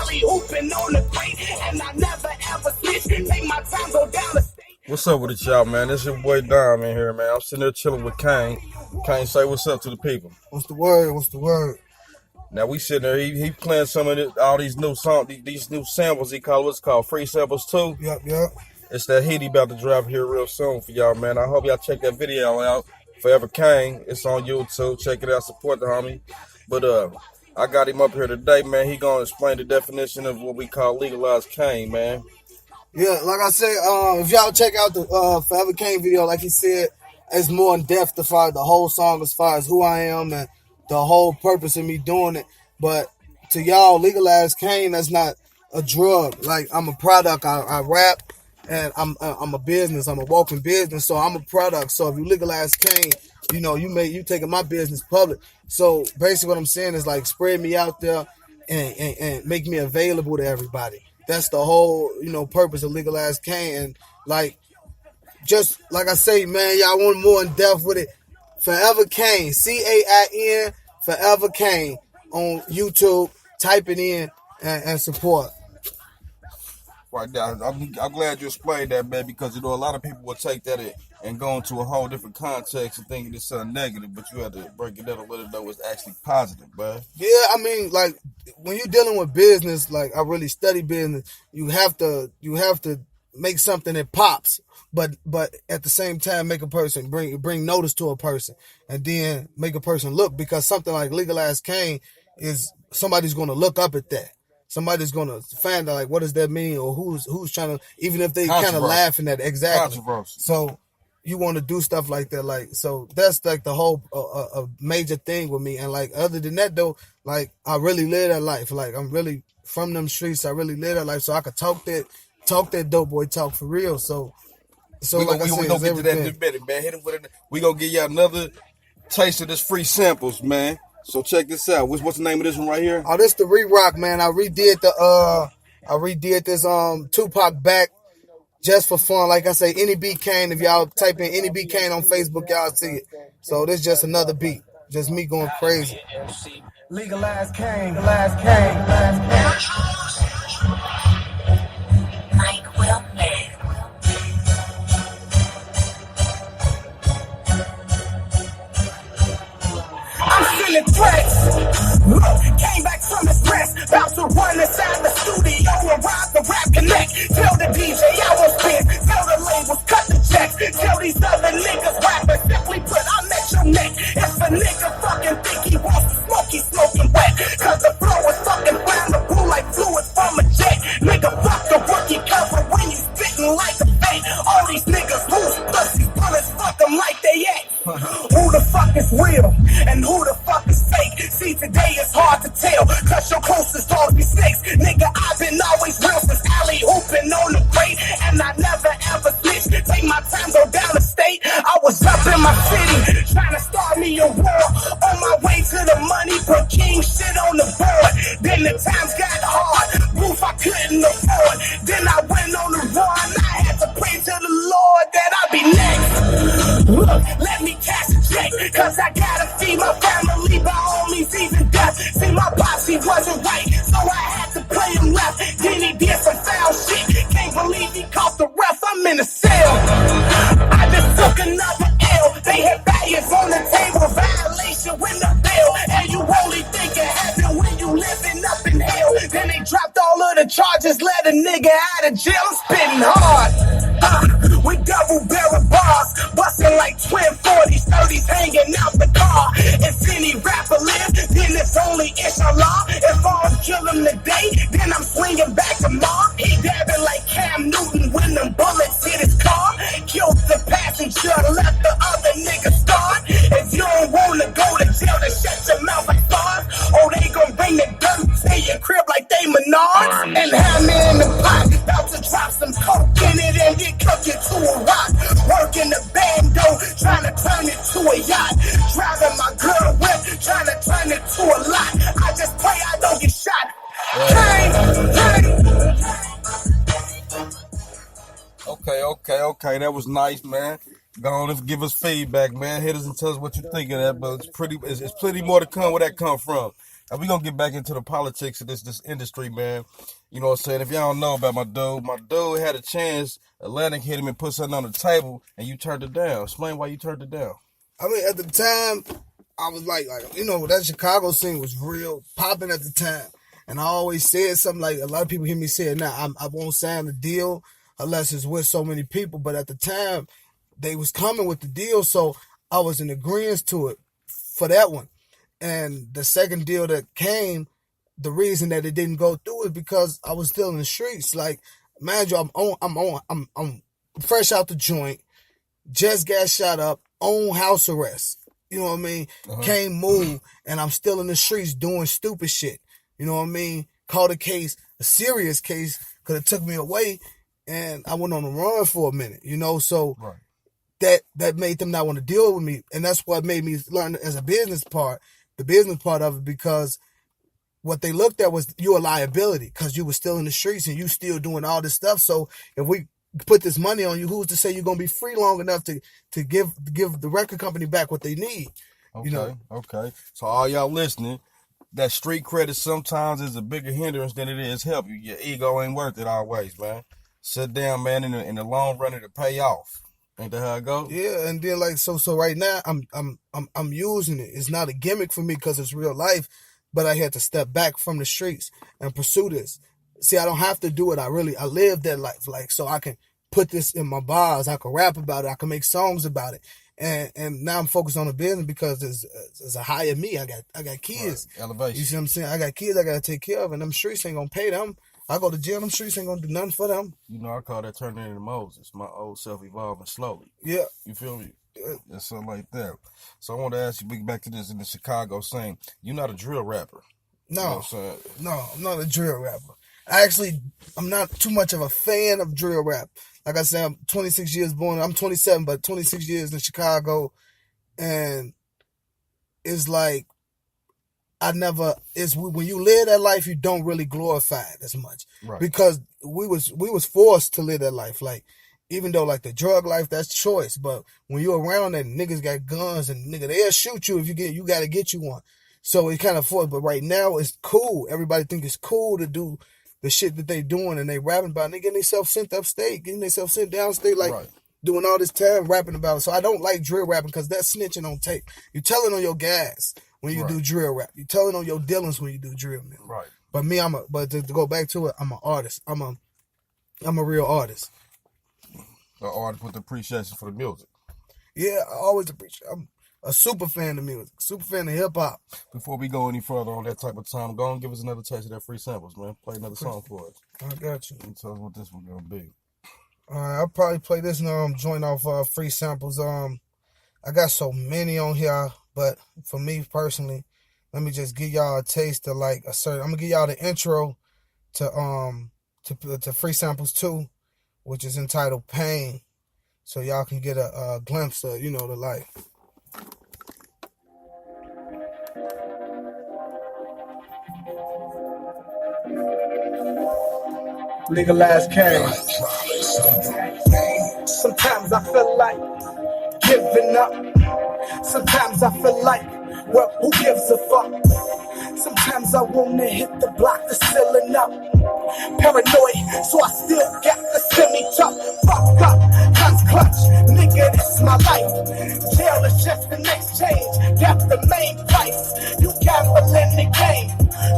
alley hooping on the crate, and I never ever switch. Take my time, go down the state. What's up with it, y'all, man? This your boy Dom in here, man. I'm sitting there chilling with Cain. Cain, say what's up to the people. What's the word? What's the word? Now we sitting there. He playing some of this, all these new songs, these new samples. He call what's called free samples too. Yep. It's that hit he about to drop here real soon for y'all, man. I hope y'all check that video out. Forever Cain. It's on YouTube. Check it out. Support the homie. But I got him up here today, man. He gonna explain the definition of what we call Legalize Cain, man. Yeah, like I said, if y'all check out the Forever Cain video, like he said, it's more in depth as far as the whole song, as far as who I am and the whole purpose of me doing it. But to y'all, Legalize Cain, that's not a drug. Like, I'm a product. I rap, and I'm a business. I'm a walking business, so I'm a product. So if you legalize Cain, you know, you taking my business public. So basically what I'm saying is, like, spread me out there and make me available to everybody. That's the whole, purpose of Legalize Cain. And, like, just like I say, man, y'all want more in depth with it. Forever Cain, CAIN, Forever Cain on YouTube. Type it in and support. Right now, I'm glad you explained that, man, because a lot of people will take that and go into a whole different context and thinking it's something negative, but you have to break it down and let it know it's actually positive, man. Yeah, I mean, like, when you're dealing with business, like, I really study business, you have to make something that pops, but at the same time make a person bring notice to a person, and then make a person look, because something like Legalize Cain is somebody's going to look up at that. Somebody's going to find out, like, what does that mean, or who's trying to, even if they kind of laughing at it. Exactly. So you want to do stuff like that. Like, so that's like the whole a major thing with me. And, like, other than that, though, like, I really live that life. Like, I'm really from them streets. I really live that life. So I could talk that dope boy talk for real. So we like gonna get to that in a minute, man. Hit him with it. We gonna give y'all another taste of this free samples, man. So check this out. What's the name of this one right here? Oh, this the re-rock, man. I redid this Tupac back just for fun. Like I say, any beat Cain. If y'all type in any beat Cain on Facebook, y'all see it. So this just another beat. Just me going crazy. Legalize Cain, legalize Cain, legalize Cain. Mike Wilman. I'm feeling threats. Look, came back from his rest. About to run inside the studio and rob the Rap Connect. Tell the DJ I was pissed. Tell the labels cut the checks. Tell these other niggas rapping. Simply put, I'm at your neck. If a nigga fucking think he wants to smoke, he's smoking wet. Cause the flow is fucking flammable like fluid from a jet. Nigga, fuck the rookie cover when you spitting like a fake. All these niggas lose pussies, bullets fuck them like they act. Who the fuck is real and who the fuck is fake? See, today it's hard to tell, cause your closest dogs be snakes. Nigga, I've been always real since alley hooping on the crate, and I never ever switch. Take my time, go down the state. I was up in my city, trying to start me a war. On my way to the money, put king shit on the board. Then the times got hard, roof I couldn't afford. Then I went on the run, I had to pray to the Lord that I'd be next. Look, let me cash a check, cause I gotta feed my family by all means, even death. See, my posse wasn't right, so I had to play him left. Then he did some foul shit, can't believe he caught the ref. I'm in a cell, I just took another L. They had values on the table, violation with the bill. And you only think it happened when you living up in hell. Then they dropped all of the charges, let a nigga out of jail. I'm spitting hard, with double barrel bars, busting like twin 40s, 30s hanging out the car. If any rapper live, then it's only Inshallah. If I'll kill him today, then I'm swinging back tomorrow. He dabbing like Cam Newton when them bullets hit his car. Killed the passenger, left the other nigga scarred. If you don't wanna go to jail, then shut your mouth like stars. Or they gon' bring the dirt to your crib like they Menards. And have me in the pot, about to drop some coke in it and get cooked into a rock. Working the bando, trying to turn it to a yacht. Driving my girl whip, trying to turn it to a lot. I just pray I don't get shot. Okay. That was nice, man. Go on and give us feedback, man. Hit us and tell us what you think of that. But it's plenty more to come. Where that come from? And we gonna get back into the politics of this industry, man. You know what I'm saying? If y'all don't know about my dude had a chance. Atlantic hit him and put something on the table, and you turned it down. Explain why you turned it down. I mean, at the time, I was like, you know, that Chicago scene was real popping at the time. And I always said something like, a lot of people hear me say it now, I won't sign a deal unless it's with so many people. But at the time, they was coming with the deal, so I was in agreement to it for that one. And the second deal that came, the reason that it didn't go through is because I was still in the streets. Like, mind you, I'm fresh out the joint, just got shot up, on house arrest. You know what I mean? Can't move, and I'm still in the streets doing stupid shit. You know what I mean? Caught a serious case, because it took me away, and I went on the run for a minute, you know? So that made them not want to deal with me, and that's what made me learn as the business part of it, because what they looked at was you a liability, because you were still in the streets and you still doing all this stuff. So if we put this money on you, who's to say you're gonna be free long enough to give the record company back what they need? Okay, you know? Okay. So all y'all listening, that street credit sometimes is a bigger hindrance than it is help you. Your ego ain't worth it always, man. Sit down, man. In the long run, it'll pay off. Ain't that how it goes? Yeah, and then like so right now I'm using it. It's not a gimmick for me because it's real life, but I had to step back from the streets and pursue this. See, I don't have to do it. I live that life, like, so I can put this in my bars. I can rap about it. I can make songs about it. And now I'm focused on the business because there's a higher me. I got kids. Right. Elevation. You see what I'm saying? I got kids I gotta take care of, and them streets ain't gonna pay them. I go to jail, them streets ain't gonna do nothing for them. You know, I call that turning into Moses. My old self evolving slowly. Yeah. You feel me? And something like that. So I want to ask you, big back to this in the Chicago scene. You're not a drill rapper. No. You know what I'm saying? No, I'm not a drill rapper. I'm not too much of a fan of drill rap. Like I said, I'm 26 years born. I'm 27, but 26 years in Chicago. And it's like, when you live that life, you don't really glorify it as much. Right. Because we was forced to live that life. Like, even though like the drug life, that's choice. But when you're around that, niggas got guns and they'll shoot you if you got to get you one. So it's kind of forced. But right now, it's cool. Everybody think it's cool to do the shit that they doing, and they rapping about it. They getting themselves sent upstate, getting themselves sent downstate, like doing all this time rapping about it. So I don't like drill rapping because that's snitching on tape. You telling on your gas when you do drill rap. You telling on your dealings when you do drill, man. Right. But me, but to go back to it, I'm an artist. I'm a real artist. An artist with appreciation for the music. Yeah, I always appreciate. I'm a super fan of music, super fan of hip hop. Before we go any further on that type of time, go and give us another taste of that free samples, man. Play another song for us. I got you. And tell us what this one gonna be. I'll probably play this joint off free samples. I got so many on here, but for me personally, let me just give y'all a taste of like a certain. I'm gonna give y'all the intro to Free Samples 2, which is entitled Pain, so y'all can get a glimpse of the life. Legalize Cain. Sometimes I feel like giving up. Sometimes I feel like, well, who gives a fuck? Sometimes I wanna hit the block, the ceiling up. Paranoid, so I still got the semi-tuck. Fucked up, guns clutch, nigga, this is my life. Jail is just the next change, got the main price. You gamble in the game,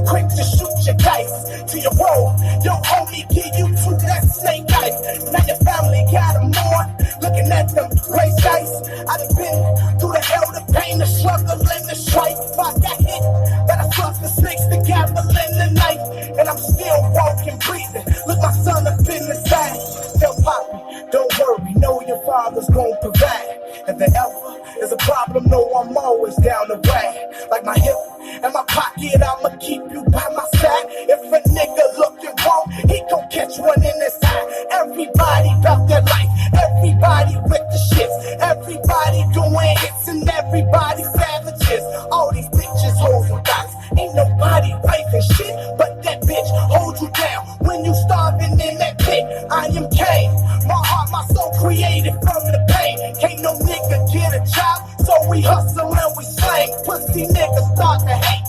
quick to shoot your dice. To your roll, your homie give you to that snake eyes. Now your family got them on, looking at them race dice. I done been through the hell, the pain, the struggle, and the strife. I got hit, but I trust the snakes, the gamble, and the knife. And I'm still walking, breathing. Look my son up in the side. Tell Poppy, don't worry, know your father's gonna provide. If there ever is a problem, know I'm always down the ride. Like my hip and my pocket, I'ma keep you by my side. If a nigga looking wrong, he gon' catch one in his eye. Everybody about their life, everybody with the shits. Everybody doing hits and everybody savages. All these bitches holding dots. Ain't nobody wiping shit, but that bitch hold you down when you starving in that pit. I am Cain, my heart, my soul created from the pain. Can't no nigga get a job, so we hustle and we slang. Pussy niggas start to hate,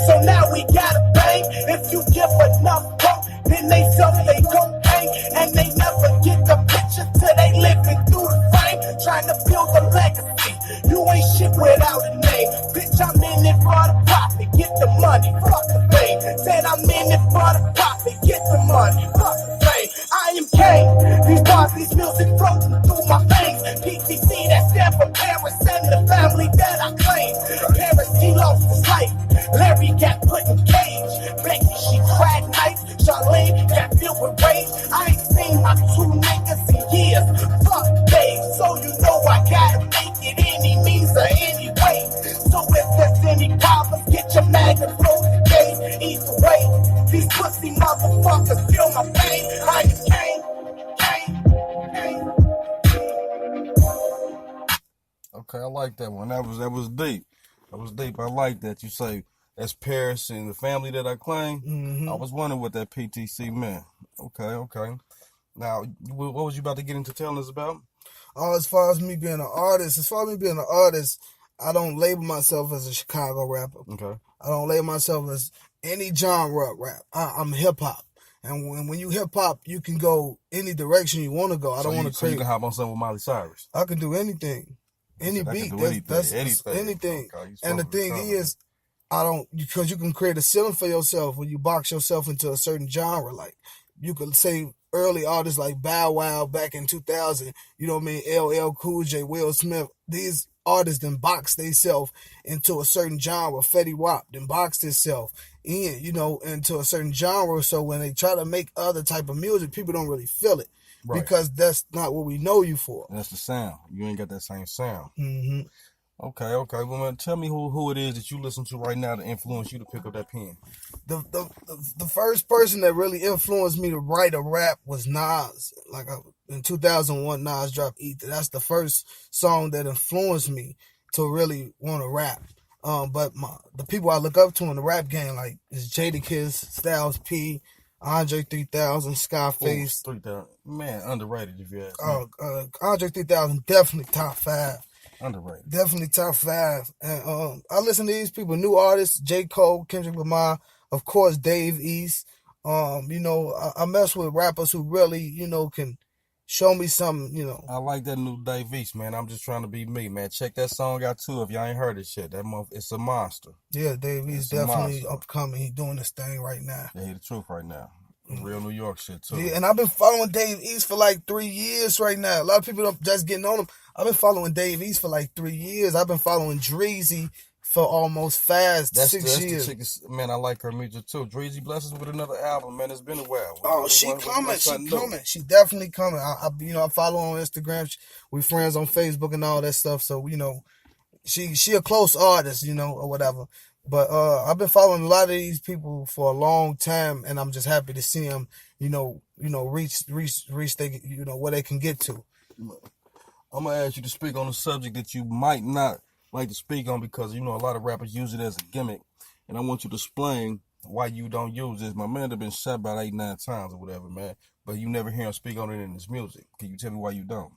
so now we fuck the fame. Said I'm in it for the profit, get the money, fuck the fame. I am Cain. These bars, these music floating through my veins. PTC that stand for parents and the family that I claim. Paris, he lost his life. Larry got put in cage. Becky, she cracked knife. Charlene got filled with rage. I ain't seen my two niggas in years. Fuck Dave, so you know I gotta make it any means or any way. So if there's any problems, get your magnet close the gate. Either way, these pussy motherfuckers feel my pain. I am Cain. Okay, I like that one. That was deep. That was deep. I like that. You say that's Paris and the family that I claim. Mm-hmm. I was wondering what that PTC meant. Okay. Now, what was you about to get into telling us about? As far as me being an artist, I don't label myself as a Chicago rapper. Okay. I don't label myself as any genre of rap. I'm hip hop. And when you hip hop, you can go any direction you want to go. I don't want to So create. you can hop on something with Miley Cyrus. I can do anything. Any beat. That's anything. Okay, and the thing is, because you can create a ceiling for yourself when you box yourself into a certain genre. Like, you could say early artists like Bow Wow back in 2000, you know what I mean, LL Cool J, Will Smith, these artists then boxed themselves into a certain genre. Fetty Wap then boxed himself in, into a certain genre. So when they try to make other type of music, people don't really feel it. Right. Because that's not what we know you for. That's the sound. You ain't got that same sound. Mm-hmm. Okay. Well, man, tell me who it is that you listen to right now to influence you to pick up that pen. The first person that really influenced me to write a rap was Nas. In 2001, Nas dropped Ether. That's the first song that influenced me to really want to rap. But the people I look up to in the rap game, like, is Jadakiss, Styles P, Andre 3000, Scarface. 3000, man, underrated if you ask me. Andre 3000 definitely top 5. Underrated. Definitely top 5. And I listen to these people, new artists, J. Cole, Kendrick Lamar, of course, Dave East. I mess with rappers who really, can show me something, I like that new Dave East, man. I'm just trying to be me, man. Check that song out too if y'all ain't heard it shit. It's a monster. Yeah, Dave East definitely upcoming. He doing this thing right now. Yeah, he the truth right now. Real New York shit too. Yeah, and I've been following Dave East for like 3 years right now. A lot of people don't just getting on him. I've been following Dave East for like 3 years. I've been following Dreezy for almost 6 years. Man, I like her music too. Dreezy blesses with another album, man. It's been a while. Oh, she coming. She definitely coming. I follow her on Instagram. We friends on Facebook and all that stuff. So, she a close artist, or whatever. But I've been following a lot of these people for a long time, and I'm just happy to see them, reach they, where they can get to. I'm gonna ask you to speak on a subject that you might not like to speak on because a lot of rappers use it as a gimmick, and I want you to explain why you don't use this. My man have been shot about 8-9 times or whatever, man, but you never hear him speak on it in his music. Can you tell me why you don't?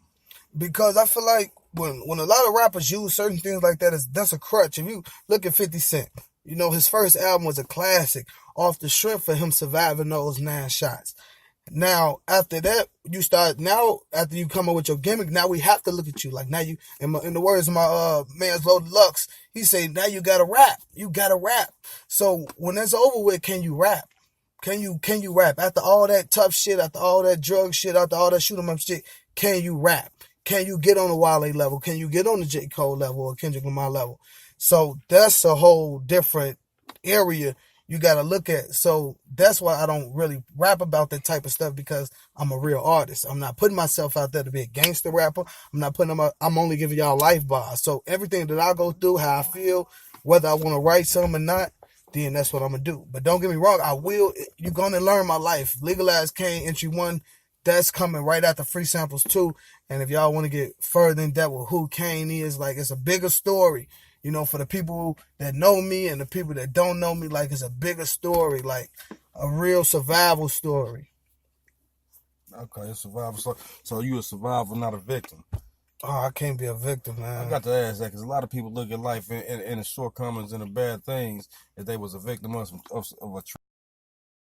Because I feel like when a lot of rappers use certain things like that, that's a crutch. If you look at 50 Cent, his first album was a classic off the strength of him surviving those 9 shots. Now, after that, after you come up with your gimmick, now we have to look at you. Like, now you, in the words of my man's Loaded Lux, he say, now you gotta rap. You gotta rap. So when that's over with, can you rap? Can you rap? After all that tough shit, after all that drug shit, after all that shoot 'em up shit, can you rap? Can you get on the Wale level? Can you get on the J. Cole level or Kendrick Lamar level? So that's a whole different area you got to look at. So that's why I don't really rap about that type of stuff, because I'm a real artist. I'm not putting myself out there to be a gangster rapper. I'm only giving y'all life bars. So everything that I go through, how I feel, whether I want to write something or not, then that's what I'm going to do. But don't get me wrong, you're going to learn my life. Legalize Cain, Entry 1, that's coming right after Free Samples 2. And if y'all want to get further in depth with who Cain is, like, it's a bigger story. For the people that know me and the people that don't know me, like, it's a bigger story, like a real survival story. Okay, a survival story. So you a survivor, not a victim. Oh, I can't be a victim, man. I got to ask that because a lot of people look at life in the shortcomings and the bad things if they was a victim of a